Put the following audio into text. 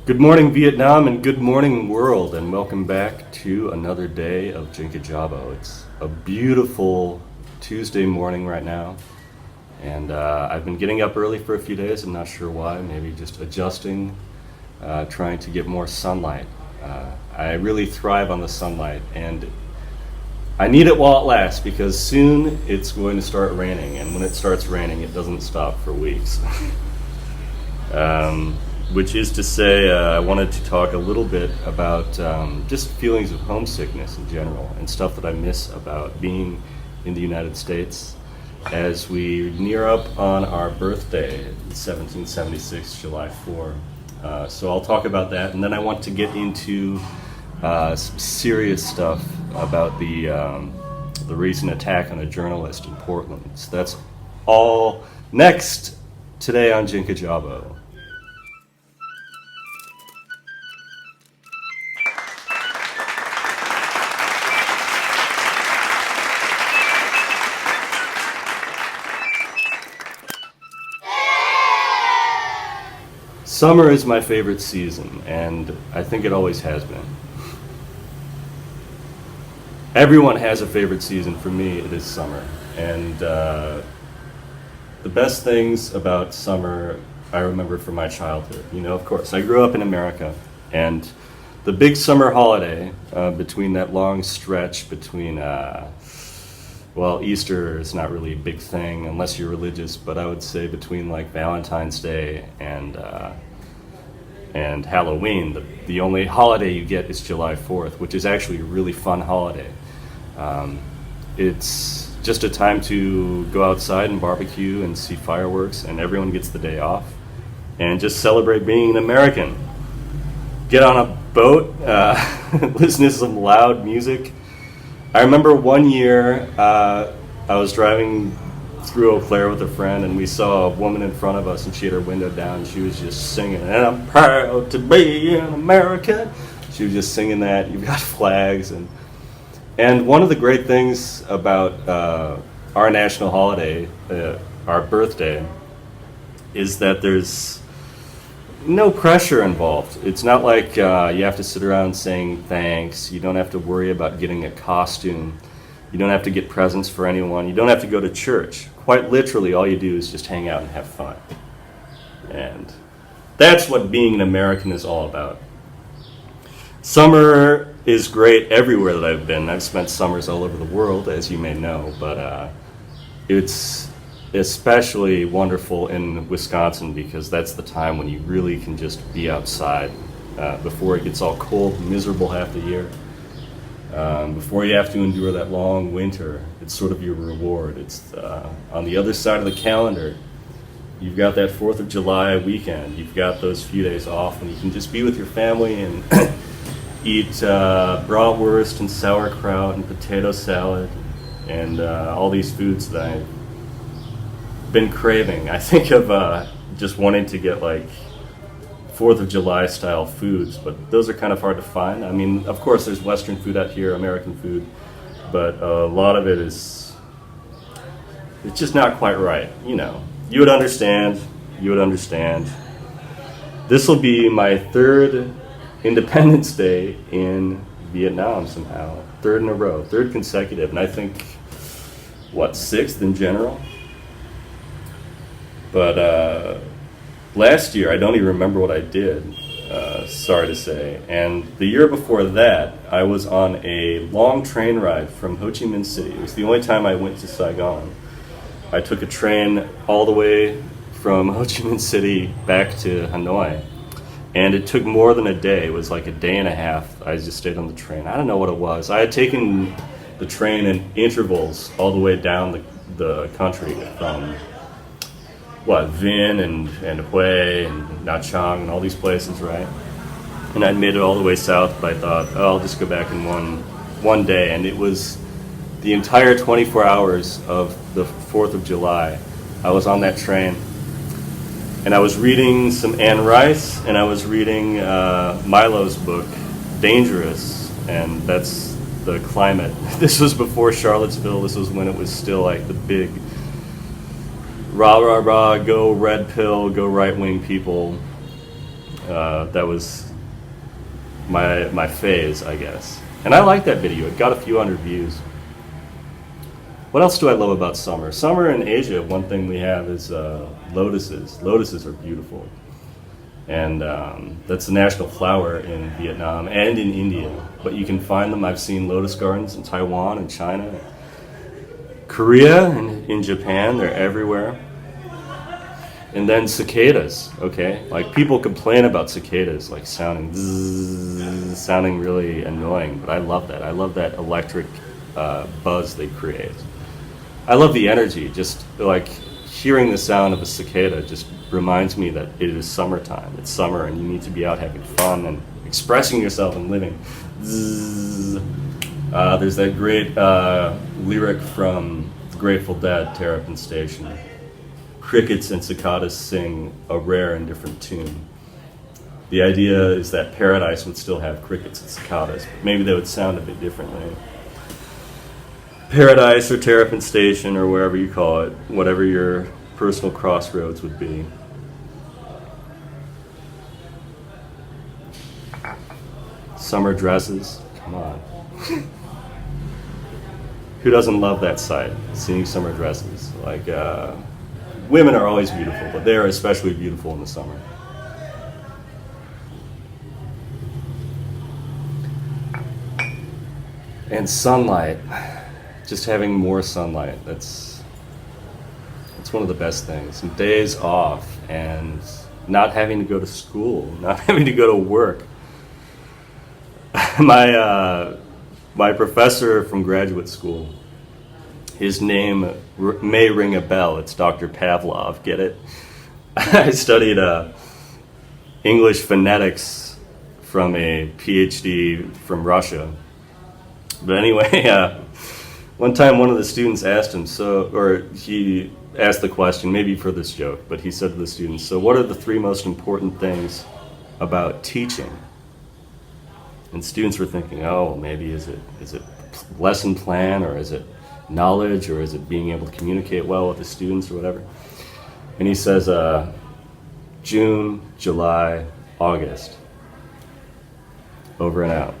Good morning, Vietnam, and good morning, world, and welcome back to another day of Jinkajabo. It's a beautiful Tuesday morning right now, and I've been getting up early for a few days. I'm not sure why, maybe just adjusting, trying to get more sunlight. I really thrive on the sunlight, and I need it while it lasts because soon it's going to start raining, and when it starts raining, it doesn't stop for weeks. Which is to say, I wanted to talk a little bit about just feelings of homesickness in general and stuff that I miss about being in the United States as we near up on our birthday, 1776, July 4. So I'll talk about that, and then I want to get into some serious stuff about the recent attack on a journalist in Portland. So that's all next today on Jinkajabo. Summer is my favorite season, and I think it always has been. Everyone has a favorite season. For me, it is summer. And the best things about summer I remember from my childhood. You know, of course, I grew up in America, and the big summer holiday between that long stretch between, well, Easter is not really a big thing unless you're religious, but I would say between like Valentine's Day and Halloween, the only holiday you get is July 4th, which is actually a really fun holiday. It's just a time to go outside and barbecue and see fireworks, and everyone gets the day off and just celebrate being an American. Get on a boat, listen to some loud music. I remember one year I was driving through Eau Claire with a friend, and we saw a woman in front of us, and she had her window down, and she was just singing, "And I'm proud to be an American." She was just singing that. You've got flags, and one of the great things about our national holiday, our birthday, is that there's no pressure involved. It's not like you have to sit around saying thanks. You don't have to worry about getting a costume. You don't have to get presents for anyone. You don't have to go to church. Quite literally, all you do is just hang out and have fun. And that's what being an American is all about. Summer is great everywhere that I've been. I've spent summers all over the world, as you may know, but it's especially wonderful in Wisconsin because that's the time when you really can just be outside before it gets all cold and miserable half the year. Before you have to endure that long winter, it's sort of your reward. It's on the other side of the calendar. You've got that 4th of July weekend. You've got those few days off when you can just be with your family and eat bratwurst and sauerkraut and potato salad and all these foods that I've been craving. I think of just wanting to get like 4th of July style foods, but those are kind of hard to find. I mean, of course, there's Western food out here, American food, but a lot of it it's just not quite right. You know, you would understand. This will be my 3rd Independence Day in Vietnam somehow. 3rd in a row, 3rd consecutive, and I think, 6th in general? But last year, I don't even remember what I did, sorry to say. And the year before that, I was on a long train ride from Ho Chi Minh City. It was the only time I went to Saigon. I took a train all the way from Ho Chi Minh City back to Hanoi. And it took more than a day. It was like a day and a half. I just stayed on the train. I don't know what it was. I had taken the train in intervals all the way down the country from Vinh and Hue and Nha Trang and all these places, right? And I'd made it all the way south, but I thought, I'll just go back in one day. And it was the entire 24 hours of the 4th of July. I was on that train, and I was reading some Anne Rice, and I was reading Milo's book, Dangerous, and that's the climate. This was before Charlottesville. This was when it was still like the big rah, rah, rah, go red pill, go right-wing people That was my phase, I guess. And I liked that video. It got a few hundred views. What else do I love about summer? Summer in Asia, one thing we have is lotuses. Lotuses are beautiful. And that's the national flower in Vietnam and in India. But you can find them. I've seen lotus gardens in Taiwan and China, Korea, and in Japan. They're everywhere. And then cicadas, okay? Like, people complain about cicadas, like sounding zzz, sounding really annoying, but I love that. I love that electric buzz they create. I love the energy. Just like hearing the sound of a cicada just reminds me that it is summertime. It's summer, and you need to be out having fun and expressing yourself and living. Zzz. There's that great lyric from The Grateful Dead, Terrapin Station. Crickets and cicadas sing a rare and different tune. The idea is that paradise would still have crickets and cicadas, but maybe they would sound a bit differently. Paradise or Terrapin Station or wherever you call it, whatever your personal crossroads would be. Summer dresses, come on. Who doesn't love that sight, seeing summer dresses? Like, women are always beautiful, but they are especially beautiful in the summer. And sunlight, just having more sunlight, that's one of the best things. And days off, and not having to go to school, not having to go to work. My professor from graduate school, his name may ring a bell. It's Dr. Pavlov. Get it? I studied English phonetics from a PhD from Russia. But anyway, one time one of the students asked him, he asked the question, maybe for this joke, but he said to the students, so what are the three most important things about teaching? And students were thinking, oh, maybe is it lesson plan, or is it knowledge, or is it being able to communicate well with the students, or whatever? And he says, June, July, August. Over and out.